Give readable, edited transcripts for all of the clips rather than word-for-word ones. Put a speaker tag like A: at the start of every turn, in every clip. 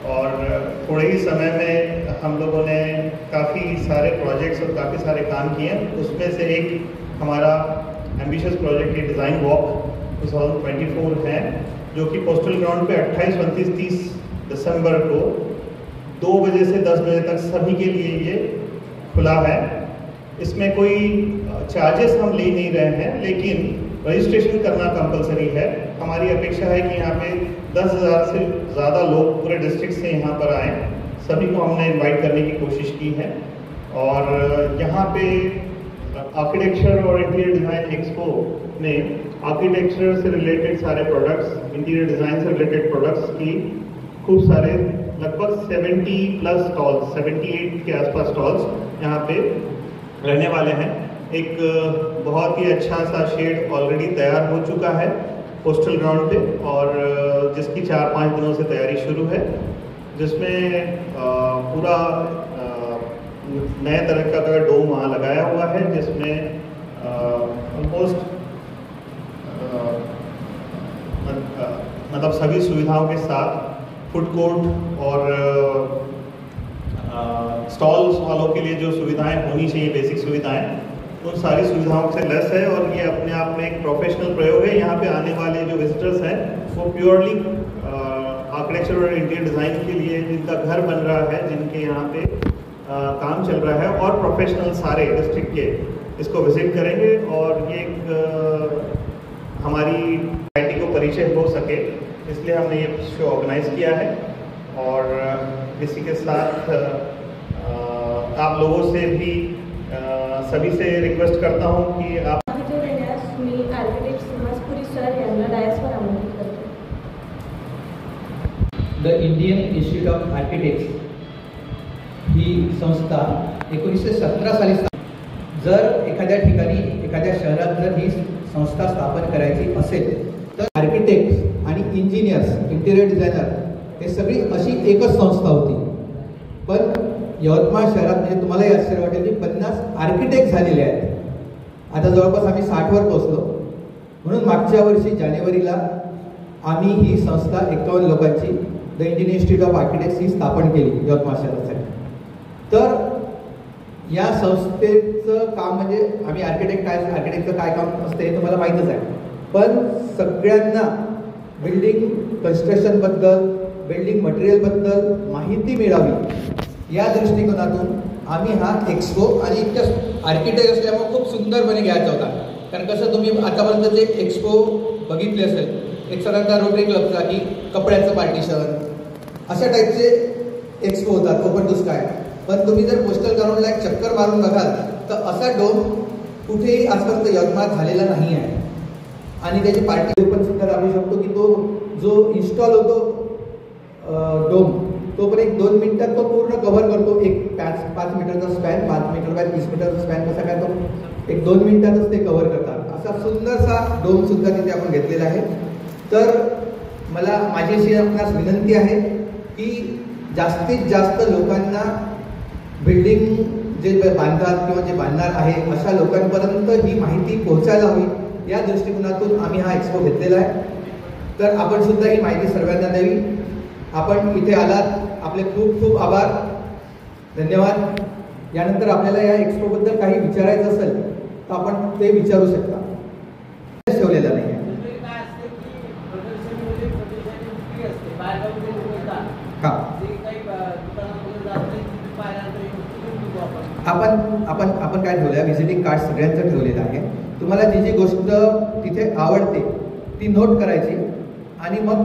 A: और थोड़े ही समय में हम लोगों ने काफ़ी सारे प्रोजेक्ट्स और काफ़ी सारे काम किए। उसमें से एक हमारा एम्बिशियस प्रोजेक्ट ये डिज़ाइन वॉक 2024 है, जो कि पोस्टल ग्राउंड पे 28, 29, 30 दिसंबर को 2 बजे से 10 बजे तक सभी के लिए ये खुला है। इसमें कोई चार्जेस हम ले नहीं रहे हैं, लेकिन रजिस्ट्रेशन करना कंपलसरी है। हमारी अपेक्षा है कि यहाँ पे 10,000 से ज़्यादा लोग पूरे डिस्ट्रिक्ट से यहाँ पर आएँ। सभी को हमने इनवाइट करने की कोशिश की है। और यहाँ पे आर्किटेक्चर और इंटीरियर डिज़ाइन एक्सपो में आर्किटेक्चर से रिलेटेड सारे प्रोडक्ट्स, इंटीरियर डिज़ाइन से रिलेटेड प्रोडक्ट्स की खूब सारे लगभग 70+ स्टॉल्स, 78 के आसपास स्टॉल्स यहाँ पे रहने वाले हैं। एक बहुत ही अच्छा सा शेड ऑलरेडी तैयार हो चुका है पोस्टल ग्राउंड पे, और जिसकी 4-5 दिनों से तैयारी शुरू है, जिसमें पूरा नए तरह का डोम वहाँ लगाया हुआ है, जिसमें ऑलमोस्ट मतलब सभी सुविधाओं के साथ फूड कोर्ट और स्टॉल्स वालों के लिए जो सुविधाएं होनी चाहिए, बेसिक सुविधाएं, उन सारी सुविधाओं से लेस है। और ये अपने आप में एक प्रोफेशनल प्रयोग है। यहाँ पे आने वाले जो विजिटर्स हैं वो प्योरली आर्किटेक्चर और इंटीरियर डिज़ाइन के लिए, जिनका घर बन रहा है, जिनके यहाँ पे काम चल रहा है, और प्रोफेशनल सारे डिस्ट्रिक्ट के इसको विजिट करेंगे। और ये एक हमारी सोसाइटी को परिचय हो सके, इसलिए हमने ये शो ऑर्गेनाइज किया है। और इसी के साथ आप लोगों से भी सभी से रिक्वेस्ट करता हूं कि आप
B: मी आर्किटेक्ट सुहासपुरी सर यांना डायसवर आमंत्रित करते।
C: The Indian Institute of Architects ही संस्था 1917 साली जर एखाद्या ठिकाणी, एखाद्या शहरात जर ही संस्था स्थापन करायची असेल तर आर्किटेक्ट्स आणि इंजिनियर्स, इंटिरियर डिझायनर हे सगळी अशी एकच संस्था होती. पण यवतमाळ शहरात म्हणजे तुम्हालाही आश्चर्य वाटेल की 50 आर्किटेक्ट झालेले आहेत. आता जवळपास आम्ही 60वर पोहोचलो. म्हणून मागच्या वर्षी जानेवारीला आम्ही ही संस्था 51 लोकांची the Indian Institute of Architects ही स्थापन केली यवतमाळ शहरासाठी. तर या संस्थेचं काम म्हणजे आम्ही आर्किटेक्टचं काय काम असतं हे तुम्हाला माहीतच आहे. पण सगळ्यांना बिल्डिंग कन्स्ट्रक्शनबद्दल, बिल्डिंग मटेरियलबद्दल माहिती मिळावी या दृष्टिकोनातून आम्ही हा एक्सपो, आणि इतक्या आर्किटेक्ट असल्यामुळे खूप सुंदरपणे घ्यायचा होता. कारण कसं तुम्ही आतापर्यंत जे एक्सपो बघितले असेल, एक साधारणतः रोटरी क्लबचा की कपड्याचं पार्टिशन अशा टाईपचे एक्सपो होतात, ओपन टू स्काय. पण तुम्ही जर पोस्टल ग्राउंडला एक चक्कर मारून बघाल तर असा डोम कुठेही आजपर्यंत यवतमाळ झालेला नाही आहे. आणि त्याची पार्टी पण सुद्धा दाखवू शकतो की तो जो इन्स्टॉल होतो डोम, तो पण एक 2 मिनिटात तो पूर्ण कव्हर करतो. एक 5 मीटरचा स्पॅन, 5 मीटर बाय 30 मीटरचा स्पॅन कसा काय तो एक 2 मिनिटातच ते कव्हर करतात. असा सुंदरसा डोम सुद्धा तिथे आपण घेतलेला आहे. तर मला माझी आपणास विनंती आहे की जास्तीत जास्त लोकांना बिल्डिंग जे बांधतात किंवा जे बांधणार आहे अशा लोकांपर्यंत ही माहिती पोहोचायला हवी, या दृष्टिकोनातून आम्ही हा एक्सपो घेतलेला आहे. तर आपण सुद्धा ही माहिती सर्वांना द्यावी. आपण इथे आलात, आपले खूप खूप आभार, धन्यवाद. यानंतर आपल्याला या एक्सपोबद्दल काही विचारायचं असेल तर आपण ते विचारू शकता. ठेवलेला नाही आहे. आपण काय ठेवलं आहे, व्हिजिटिंग कार्ड सगळ्यांचं ठेवलेलं आहे. तुम्हाला जी जी गोष्ट तिथे आवडते ती नोट करायची आणि मग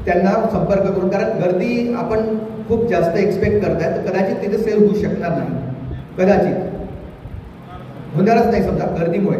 C: त्यांना संपर्क करून, कारण गर्दी आपण खूप जास्त एक्सपेक्ट करताय तर कदाचित तिथे सेल होऊ शकणार नाही, कदाचित होणारच नाही समजा गर्दीमुळे.